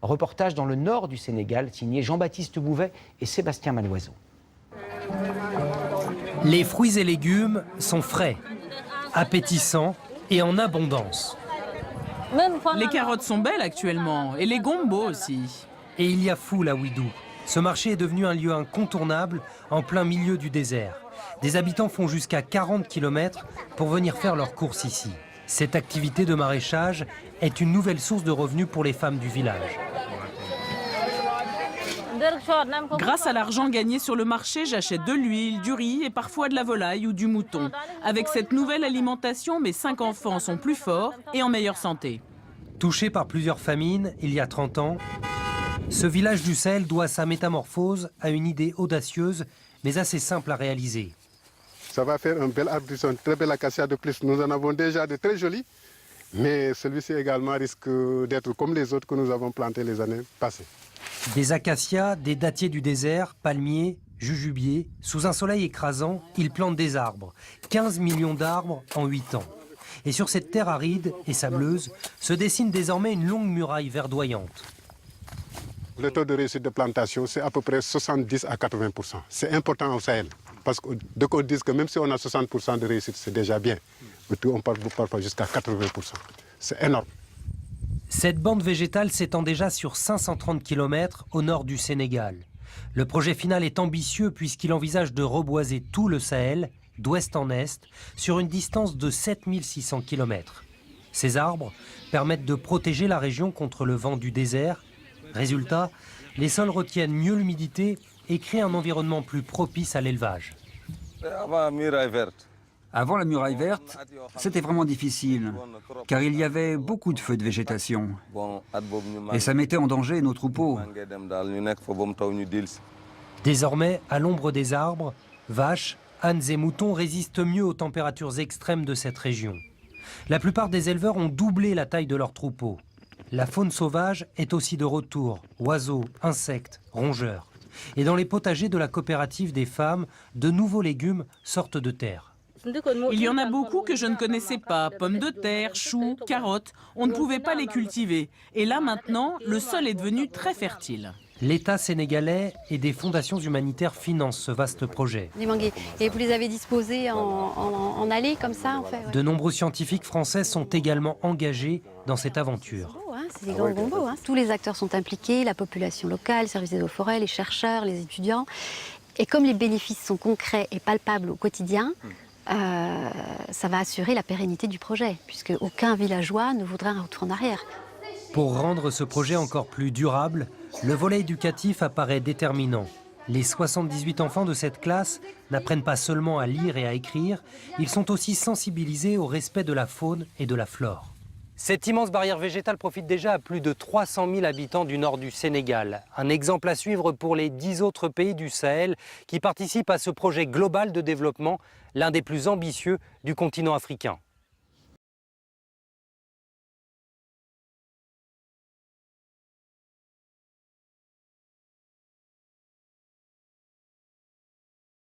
Reportage dans le nord du Sénégal, signé Jean-Baptiste Bouvet et Sébastien Maloiseau. Les fruits et légumes sont frais, appétissants et en abondance. Les carottes sont belles actuellement, et les gombos aussi. Et il y a foule à Ouidou. Ce marché est devenu un lieu incontournable en plein milieu du désert. Des habitants font jusqu'à 40 km pour venir faire leurs courses ici. Cette activité de maraîchage est une nouvelle source de revenus pour les femmes du village. Grâce à l'argent gagné sur le marché, j'achète de l'huile, du riz et parfois de la volaille ou du mouton. Avec cette nouvelle alimentation, mes 5 enfants sont plus forts et en meilleure santé. Touché par plusieurs famines il y a 30 ans, ce village du Sahel doit sa métamorphose à une idée audacieuse mais assez simple à réaliser. Ça va faire un bel arbuste, un très bel acacia de plus. Nous en avons déjà de très jolis, mais celui-ci également risque d'être comme les autres que nous avons plantés les années passées. Des acacias, des dattiers du désert, palmiers, jujubiers, sous un soleil écrasant, ils plantent des arbres. 15 millions d'arbres en 8 ans. Et sur cette terre aride et sableuse se dessine désormais une longue muraille verdoyante. Le taux de réussite de plantation, c'est à peu près 70 à 80%. C'est important au Sahel. Parce que dès qu'on dit que même si on a 60% de réussite, c'est déjà bien. Mais on parle parfois jusqu'à 80%. C'est énorme. Cette bande végétale s'étend déjà sur 530 km au nord du Sénégal. Le projet final est ambitieux puisqu'il envisage de reboiser tout le Sahel, d'ouest en est, sur une distance de 7600 km. Ces arbres permettent de protéger la région contre le vent du désert. Résultat, les sols retiennent mieux l'humidité et créent un environnement plus propice à l'élevage. Avant la muraille verte, c'était vraiment difficile, car il y avait beaucoup de feux de végétation. Et ça mettait en danger nos troupeaux. Désormais, à l'ombre des arbres, vaches, ânes et moutons résistent mieux aux températures extrêmes de cette région. La plupart des éleveurs ont doublé la taille de leurs troupeaux. La faune sauvage est aussi de retour, oiseaux, insectes, rongeurs. Et dans les potagers de la coopérative des femmes, de nouveaux légumes sortent de terre. Il y en a beaucoup que je ne connaissais pas. Pommes de terre, choux, carottes, on ne pouvait pas les cultiver. Et là maintenant, le sol est devenu très fertile. L'État sénégalais et des fondations humanitaires financent ce vaste projet. Les manguiers. Et vous les avez disposés en allées comme ça en fait, ouais. De nombreux scientifiques français sont également engagés dans cette aventure. C'est des grands gombos. Tous les acteurs sont impliqués, la population locale, le service des eaux et forêts, les chercheurs, les étudiants. Et comme les bénéfices sont concrets et palpables au quotidien, ça va assurer la pérennité du projet, puisque aucun villageois ne voudrait un retour en arrière. Pour rendre ce projet encore plus durable, le volet éducatif apparaît déterminant. Les 78 enfants de cette classe n'apprennent pas seulement à lire et à écrire, ils sont aussi sensibilisés au respect de la faune et de la flore. Cette immense barrière végétale profite déjà à plus de 300 000 habitants du nord du Sénégal. Un exemple à suivre pour les 10 autres pays du Sahel qui participent à ce projet global de développement, l'un des plus ambitieux du continent africain.